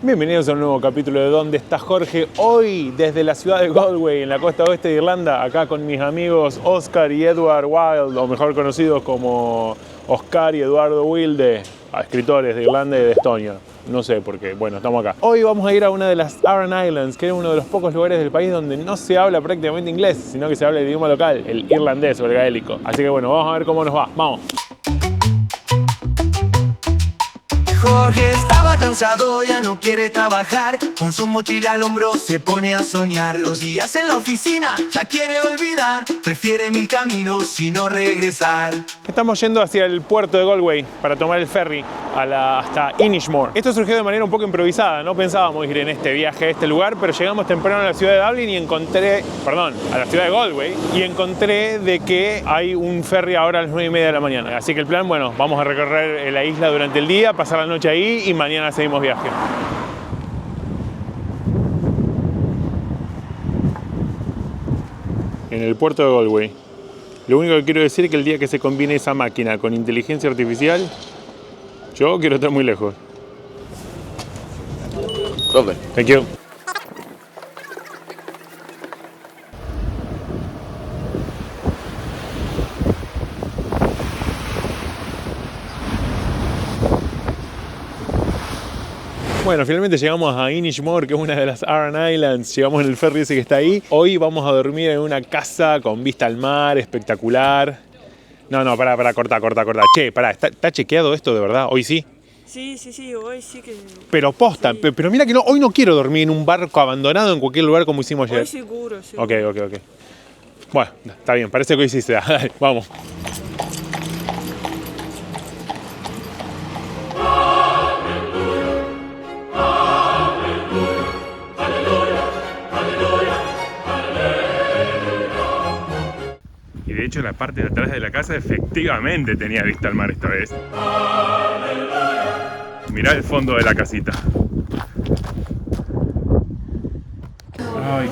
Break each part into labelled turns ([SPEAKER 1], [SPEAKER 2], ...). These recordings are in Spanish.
[SPEAKER 1] Bienvenidos a un nuevo capítulo de ¿Dónde está Jorge? Hoy desde la ciudad de Galway, en la costa oeste de Irlanda, acá con mis amigos Oscar y Edward Wilde, o mejor conocidos como Oscar y Eduardo Wilde, escritores de Irlanda y de Estonia. No sé por qué, bueno, estamos acá. Hoy vamos a ir a una de las Aran Islands, que es uno de los pocos lugares del país donde no se habla prácticamente inglés, sino que se habla el idioma local, el irlandés o el gaélico. Así que bueno, vamos a ver cómo nos va. ¡Vamos!
[SPEAKER 2] Jorge estaba cansado, ya no quiere trabajar. Con su mochila al hombro se pone a soñar. Los días en la oficina ya quiere olvidar. Prefiere mil caminos y no regresar.
[SPEAKER 1] Estamos yendo hacia el puerto de Galway para tomar el ferry hasta Inishmore. Esto surgió de manera un poco improvisada, no pensábamos ir en este viaje a este lugar, pero llegamos temprano a la ciudad de Dublin y a la ciudad de Galway, y encontré de que hay un ferry ahora a las 9:30 de la mañana. Así que el plan, bueno, vamos a recorrer la isla durante el día, pasar la noche ahí y mañana seguimos viaje. En el puerto de Galway. Lo único que quiero decir es que el día que se combine esa máquina con inteligencia artificial, yo quiero estar muy lejos.
[SPEAKER 3] Lovely.
[SPEAKER 1] Thank you. Bueno, finalmente llegamos a Inishmore, que es una de las Aran Islands. Llegamos en el ferry ese que está ahí. Hoy vamos a dormir en una casa con vista al mar, espectacular. No, pará, corta. Che, pará, ¿está chequeado esto de verdad? ¿Hoy sí?
[SPEAKER 4] Sí, hoy sí que...
[SPEAKER 1] Pero posta,
[SPEAKER 4] sí.
[SPEAKER 1] pero mira que no, hoy no quiero dormir en un barco abandonado en cualquier lugar como hicimos ayer.
[SPEAKER 4] Hoy seguro.
[SPEAKER 1] Ok. Bueno, está bien, parece que hoy sí se da. Dale, vamos. Y de hecho la parte de atrás de la casa efectivamente tenía vista al mar esta vez. Mirá el fondo de la casita. Ay,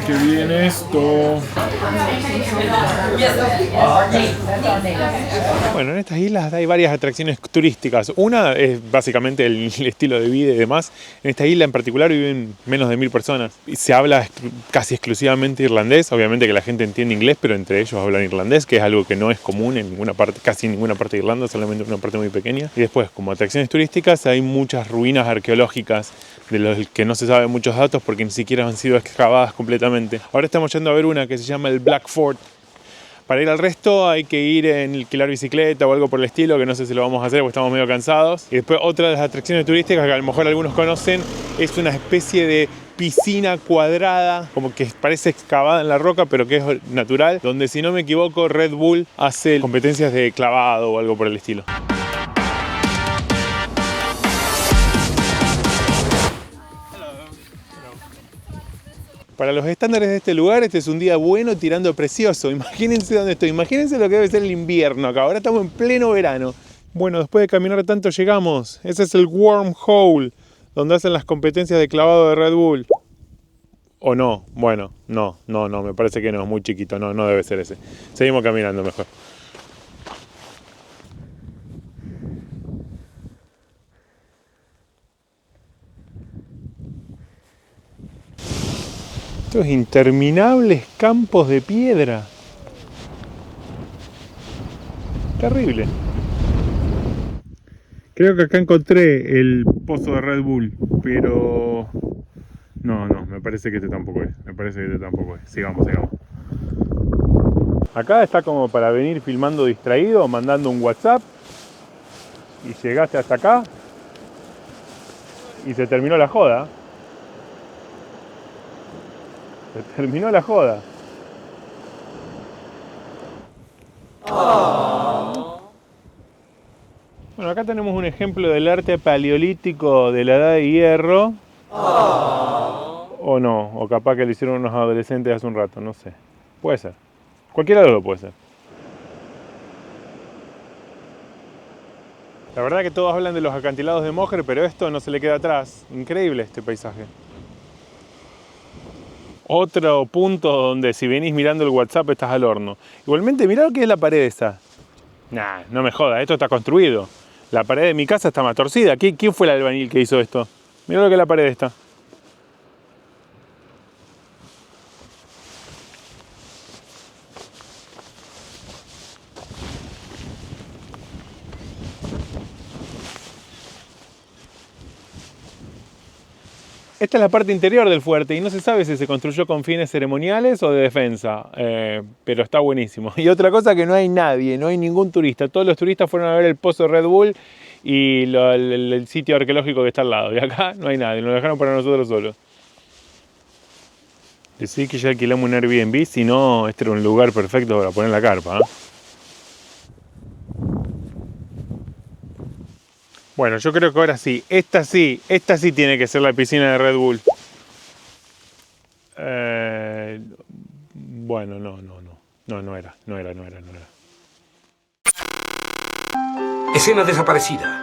[SPEAKER 1] qué bien esto. Bueno, en estas islas hay varias atracciones turísticas. Una es básicamente el estilo de vida y demás. En esta isla en particular viven menos de 1000 personas. Se habla casi exclusivamente irlandés. Obviamente que la gente entiende inglés, pero entre ellos hablan irlandés, que es algo que no es común en ninguna parte, casi en ninguna parte de Irlanda, solamente en una parte muy pequeña. Y después, como atracciones turísticas, hay muchas ruinas arqueológicas de los que no se saben muchos datos porque ni siquiera han sido excavadas completamente. Ahora estamos yendo a ver una que se llama el Black Fort. Para ir al resto hay que ir en alquilar bicicleta o algo por el estilo, que no sé si lo vamos a hacer porque estamos medio cansados. Y después otra de las atracciones turísticas que a lo mejor algunos conocen es una especie de piscina cuadrada, como que parece excavada en la roca, pero que es natural, donde si no me equivoco Red Bull hace competencias de clavado o algo por el estilo. Para los estándares de este lugar, este es un día bueno tirando precioso. Imagínense dónde estoy, imagínense lo que debe ser el invierno acá. Ahora estamos en pleno verano. Bueno, después de caminar tanto llegamos. Ese es el Wormhole, donde hacen las competencias de clavado de Red Bull. ¿O no? Bueno, no, me parece que no, es muy chiquito, no debe ser ese. Seguimos caminando mejor. Estos interminables campos de piedra. Terrible. Creo que acá encontré el pozo de Red Bull, pero... No, me parece que este tampoco es. Sigamos. Acá está como para venir filmando distraído, mandando un WhatsApp. Y llegaste hasta acá. Y se terminó la joda. Bueno, acá tenemos un ejemplo del arte paleolítico de la Edad de Hierro. O no, o capaz que lo hicieron unos adolescentes hace un rato, no sé. Puede ser. Cualquiera de los dos puede ser. La verdad que todos hablan de los acantilados de Moher, pero esto no se le queda atrás. Increíble este paisaje. Otro punto donde si venís mirando el WhatsApp estás al horno. Igualmente, mirá lo que es la pared esa. No me jodas, esto está construido. La pared de mi casa está más torcida. ¿Quién fue el albañil que hizo esto? Mirá lo que es la pared esta. Esta es la parte interior del fuerte y no se sabe si se construyó con fines ceremoniales o de defensa, pero está buenísimo. Y otra cosa, que no hay nadie, no hay ningún turista. Todos los turistas fueron a ver el pozo Red Bull y el sitio arqueológico que está al lado. Y acá no hay nadie, nos dejaron para nosotros solos. Decí que ya alquilamos un Airbnb, si no, este era un lugar perfecto para poner la carpa, ¿eh? Bueno, yo creo que ahora sí, esta sí tiene que ser la piscina de Red Bull. Bueno, no era.
[SPEAKER 3] Escena desaparecida.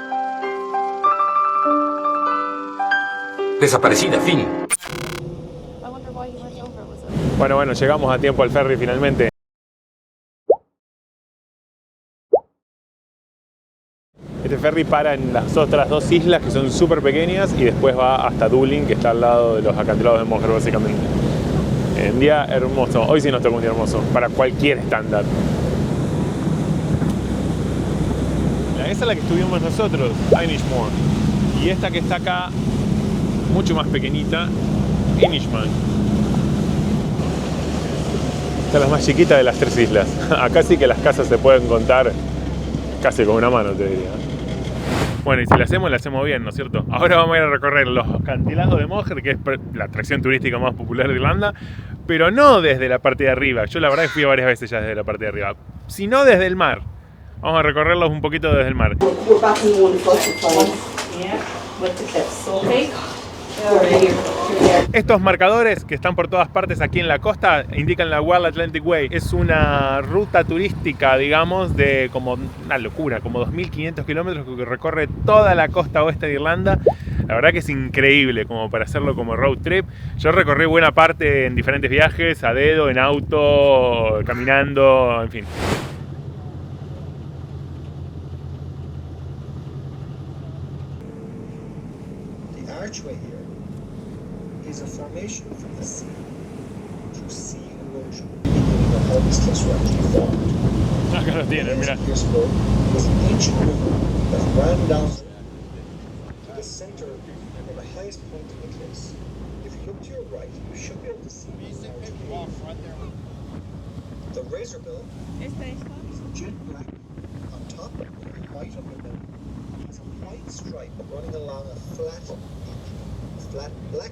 [SPEAKER 3] Desaparecida, fin.
[SPEAKER 1] Bueno, llegamos a tiempo al ferry finalmente. Este ferry para en las otras dos islas que son súper pequeñas y después va hasta Dublín, que está al lado de los acantilados de Moher básicamente. Un día hermoso, hoy sí nos toca un día hermoso, para cualquier estándar. Esa es la que estuvimos nosotros, Inishmore. Y esta que está acá, mucho más pequeñita, Inishmaan. Esta es la más chiquita de las tres islas. Acá sí que las casas se pueden contar casi con una mano, te diría. Bueno, y si la hacemos bien, ¿no es cierto? Ahora vamos a ir a recorrer los acantilados de Moher, que es la atracción turística más popular de Irlanda, pero no desde la parte de arriba. Yo la verdad que fui varias veces ya desde la parte de arriba, sino desde el mar. Vamos a recorrerlos un poquito desde el mar. Estos marcadores que están por todas partes aquí en la costa indican la Wild Atlantic Way. Es una ruta turística, digamos, de como una locura, como 2.500 kilómetros que recorre toda la costa oeste de Irlanda. La verdad que es increíble como para hacerlo como road trip. Yo recorrí buena parte en diferentes viajes, a dedo, en auto, caminando, en fin.
[SPEAKER 5] The archway here is a formation from the sea through sea erosion, beginning of how this place were actually formed.
[SPEAKER 1] Acá lo tienen, mira.
[SPEAKER 5] This road was an ancient river that ran down to the center or the highest point of the cliffs. If you look to your right, you should be able to see the archway. The razor bill is jet black on top and white underneath. It's a white stripe running along a flat black.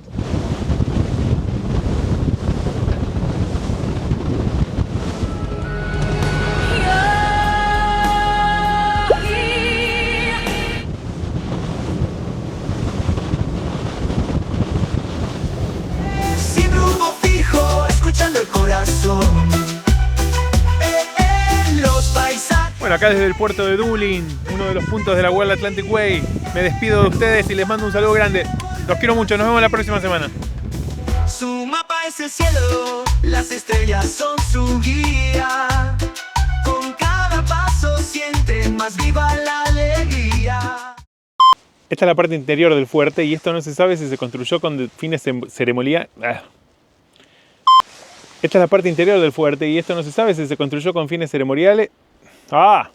[SPEAKER 2] Sin rumbo fijo, escuchando el corazón. Los paisajes.
[SPEAKER 1] Bueno, acá desde el puerto de Dublín, uno de los puntos de la Wild Atlantic Way, me despido de ustedes y les mando un saludo grande. Los quiero mucho, nos vemos la próxima semana.
[SPEAKER 2] Su mapa es el cielo, las estrellas son su guía. Con cada paso siente más viva la alegría.
[SPEAKER 1] Esta es la parte interior del fuerte y esto no se sabe si se construyó con fines ceremoniales. Esta es la parte interior del fuerte y esto no se sabe si se construyó con fines ceremoniales. ¡Ah!